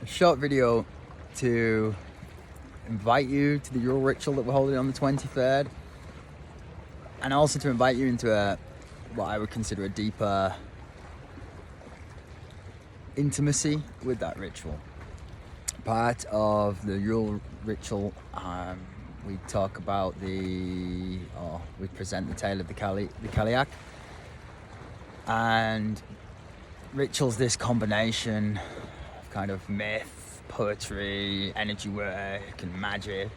a short video to invite you to the Yule ritual that we're holding on the 23rd, and also to invite you into what I would consider a deeper intimacy with that ritual. Part of the Yule ritual, we talk about we present the tale of the cailleach, and rituals this combination of kind of myth, poetry, energy work and magic.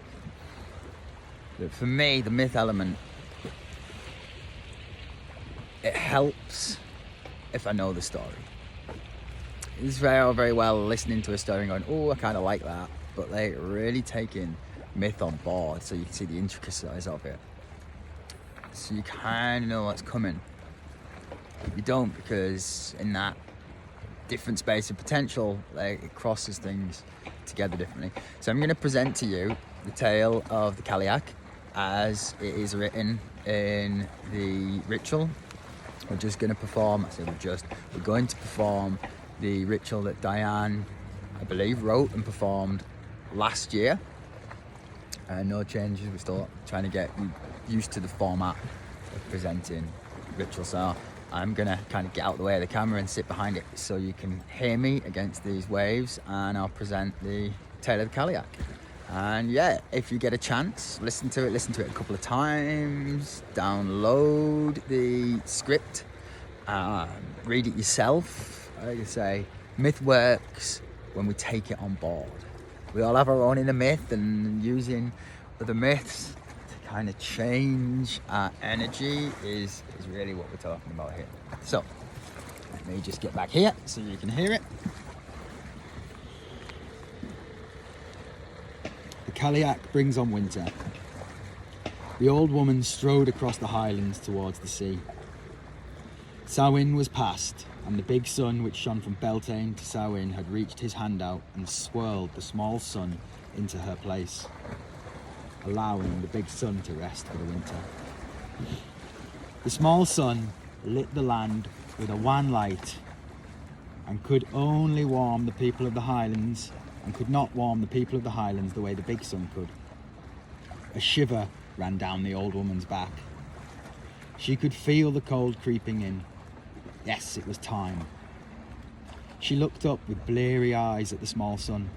But for me, the myth element, it helps if I know the story. It's very well listening to a story and going, oh, I kind of like that, but like really taking myth on board so you can see the intricacies of it, so you kind of know what's coming. You don't, because in that different space of potential, like, it crosses things together differently. So I'm going to present to you the tale of the cailleach as it is written in the ritual. We're just going to perform, we're going to perform the ritual that Diane, I believe, wrote and performed last year. No changes, we're still trying to get used to the format of presenting rituals. So I'm gonna kind of get out of the way of the camera and sit behind it so you can hear me against these waves, and I'll present the tale of the cailleach. And yeah, if you get a chance, listen to it a couple of times, download the script, read it yourself. Like I say, myth works when we take it on board. We all have our own inner myth, and using other myths to kind of change our energy is really what we're talking about here. So let me just get back here so you can hear it. The cailleach brings on winter. The old woman strode across the highlands towards the sea. Samhain was past, and the big sun which shone from Beltane to Samhain had reached his hand out and swirled the small sun into her place, allowing the big sun to rest for the winter. The small sun lit the land with a wan light and could only warm the people of the highlands, and could not warm the people of the highlands the way the big sun could. A shiver ran down the old woman's back. She could feel the cold creeping in. Yes, it was time. She looked up with bleary eyes at the small sun.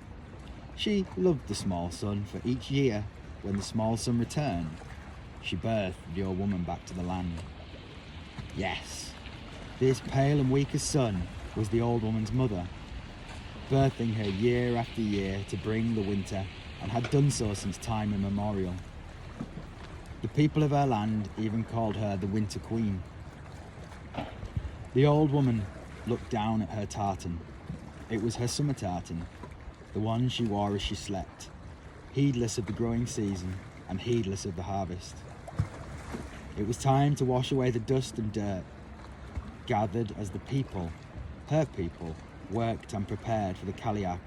She loved the small sun, for each year, when the small sun returned, she birthed the old woman back to the land. Yes, this pale and weaker sun was the old woman's mother, birthing her year after year to bring the winter, and had done so since time immemorial. The people of her land even called her the Winter Queen. The old woman looked down at her tartan. It was her summer tartan, the one she wore as she slept, heedless of the growing season and heedless of the harvest. It was time to wash away the dust and dirt, gathered as the people, her people, worked and prepared for the cailleach,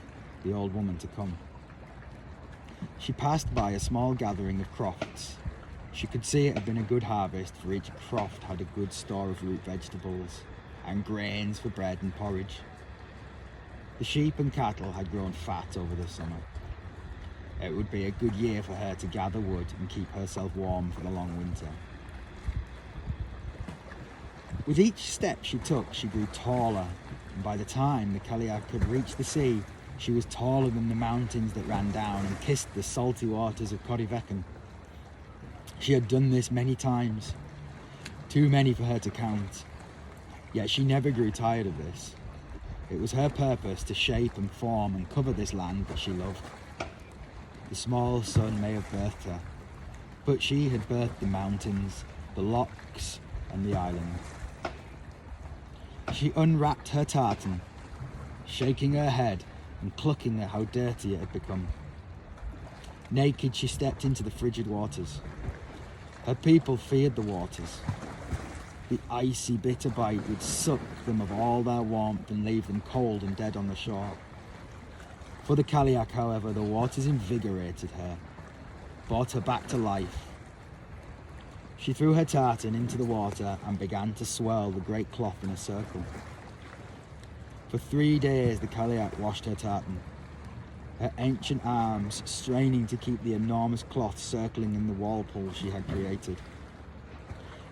the old woman, to come. She passed by a small gathering of crofts. She could see it had been a good harvest, for each croft had a good store of root vegetables and grains for bread and porridge. The sheep and cattle had grown fat over the summer. It would be a good year for her to gather wood and keep herself warm for the long winter. With each step she took, she grew taller, and by the time the cailleach had reached the sea, she was taller than the mountains that ran down and kissed the salty waters of Corryvreckan. She had done this many times, too many for her to count. Yet she never grew tired of this. It was her purpose to shape and form and cover this land that she loved. The small sun may have birthed her, but she had birthed the mountains, the lochs and the island. She unwrapped her tartan, shaking her head and clucking at how dirty it had become. Naked she stepped into the frigid waters. Her people feared the waters. The icy bitter bite would suck them of all their warmth and leave them cold and dead on the shore. For the cailleach, however, the waters invigorated her, brought her back to life. She threw her tartan into the water and began to swirl the great cloth in a circle. For 3 days the cailleach washed her tartan, her ancient arms straining to keep the enormous cloth circling in the whirlpool she had created.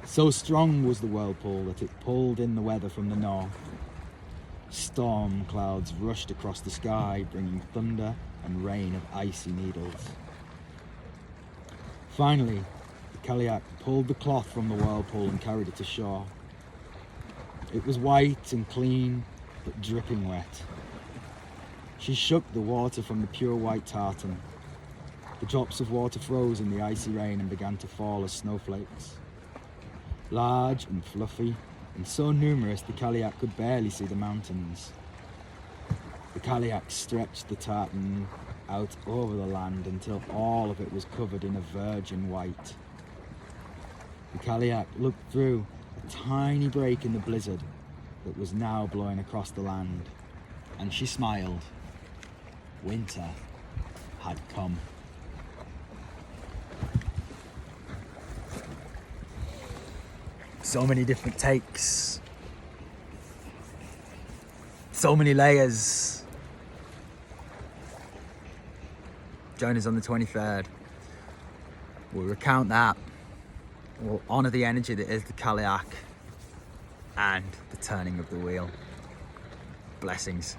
So strong was the whirlpool that it pulled in the weather from the north. Storm clouds rushed across the sky, bringing thunder and rain of icy needles. Finally, the cailleach pulled the cloth from the whirlpool and carried it to shore. It was white and clean, but dripping wet. She shook the water from the pure white tartan. The drops of water froze in the icy rain and began to fall as snowflakes. Large and fluffy, and so numerous the cailleach could barely see the mountains. The cailleach stretched the tartan out over the land until all of it was covered in a virgin white. The cailleach looked through a tiny break in the blizzard that was now blowing across the land, and she smiled. Winter had come. So many different takes, so many layers. Join us on the 23rd. We'll recount that. We'll honour the energy that is the cailleach and the turning of the wheel. Blessings.